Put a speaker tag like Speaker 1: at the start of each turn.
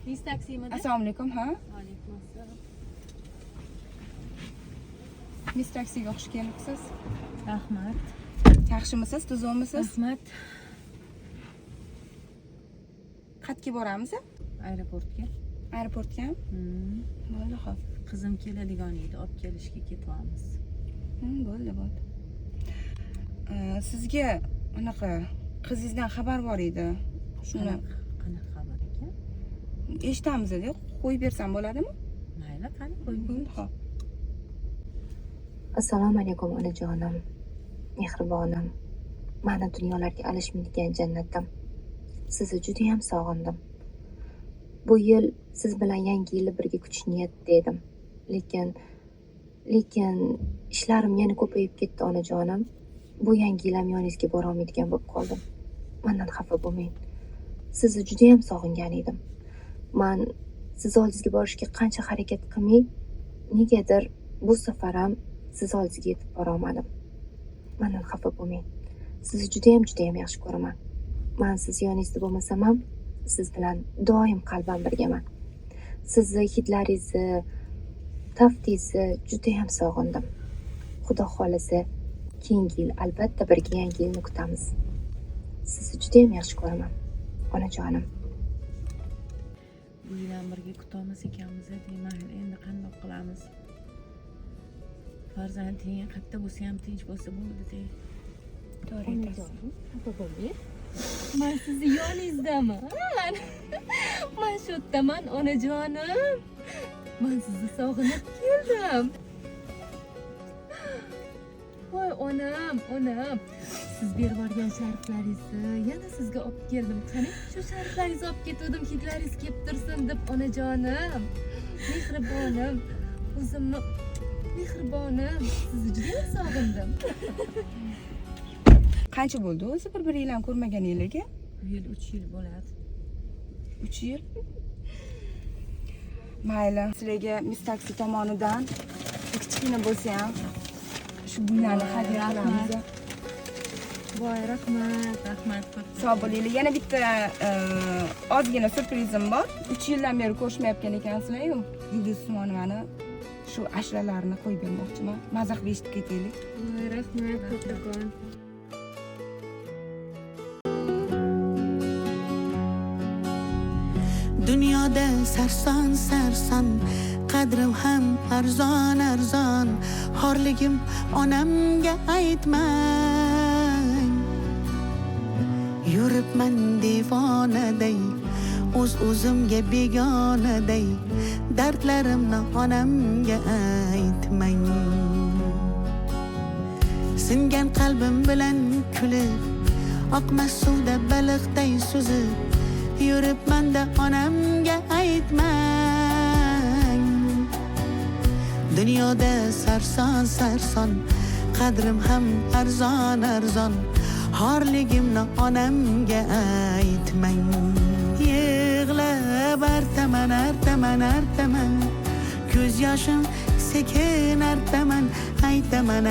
Speaker 1: Biz taksimida.
Speaker 2: Assalomu alaykum, ha?
Speaker 1: Alaykum assalom.
Speaker 2: Mis taksiga xush kelibsiz.
Speaker 1: Rahmat.
Speaker 2: Yaxshimisiz, tuzukmisiz?
Speaker 1: Rahmat.
Speaker 2: Qayerga boramiz?
Speaker 1: Aeroportga.
Speaker 2: Aeroportga? Bo'ldi, xo'p.
Speaker 1: Qizim keladigan edi, olib kelishga ketyapmiz.
Speaker 2: Bo'ldi. Sizga anaqa qizingizdan xabar bor edi. Shuni
Speaker 1: Qanaqa xabar ekan?
Speaker 2: eshitamiz-da, qo'yib bersam bo'ladimi?
Speaker 1: Mayli, qani qo'yib
Speaker 2: Bo'ldi, xo'p.
Speaker 3: Assalomu alaykum onajonim, mehribonim. Mani dunyolarga alishmaydigan jannatim. Sizni juda ham sog'indim. Bu yil siz bilan yangi yilni birga kutish niyatida edim. Lekin ishlarim yana ko'payib ketdi onajonim. Bu yangi yil ham yoningizga bora olmaydigan bo'lib qoldim. Mendan xafa bo'lmang. Sizni juda ham sog'ingan edim. Men siz oldingizga borishga qancha harakat qilmay, negadir bu safar ham siz oldingizga yetib bora olmadim. Mendan xafa bo'lmang. Sizni juda ham yaxshi ko'raman. Men siz yoningizda bo'lmasam ham siz bilan doim qalban birgaman. Sizni hidlaringizni, taftingizni juda ham sog'indim. Xudo xolasa, keyingi yil albatta birga yangi yilni kutamiz. Sizni juda ham yaxshi ko'raman, onajonim.
Speaker 1: Bu yil ham birga kutamiz ekanmiz, deyman. Endi qanday qilamiz? Farzanding qayerda bo'lsa ham tinch bo'lsa bo'ldi-da.
Speaker 2: To'g'ri aytasiz.
Speaker 1: Xafa bo'lmang. Men sizni yoningizdaman. Men shu yerdaman, onajonim. Men sizni sog'inib keldim. Voy onam. Siz berib yuborgan sharflaringizni yana sizga olib keldim. Qani, shu sharflaringizni olib ketdim, hidlaringiz kelib tursin deb onajonim. Mehribonim. O'zimni mehribonim. Sizni juda sog'indim.
Speaker 2: Qancha bo'ldi o'zi bir-biringlarni ko'rmaganinglarga?
Speaker 1: Bu yil 3 yil bo'ladi.
Speaker 2: 3 yil. Mayli, sizlarga Mis taksi tomonidan kichkina bo'lsa ham shu gullarni hadya qilamiz.
Speaker 1: Voy, rahmat.
Speaker 2: Sog' bo'linglar. Yana bitta ozgina surprizim bor. 3 yildan beri ko'rishmayotgan ekansizlar-ku. Yulduz Usmonovani shu ashralarini qo'yib bermoqchiman. Maza qilib eshitib ketaylik.
Speaker 1: Voy, rahmat kattakon.
Speaker 4: Dunyoda sarson qadrim ham arzon xorligim onamga aytmang. Yuribman devonaday, o'zimga begonaday, dardlarimni onamga aytmang. Singan qalbim bilan kulib, oqmas suvda baliqday suzib, yuribman-da onamga aytmang. Dunyoda sarson qadrim ham arzon xorligimni onamga aytmang. Yig'lab artaman, ko'z yoshim sekin artaman, aytaman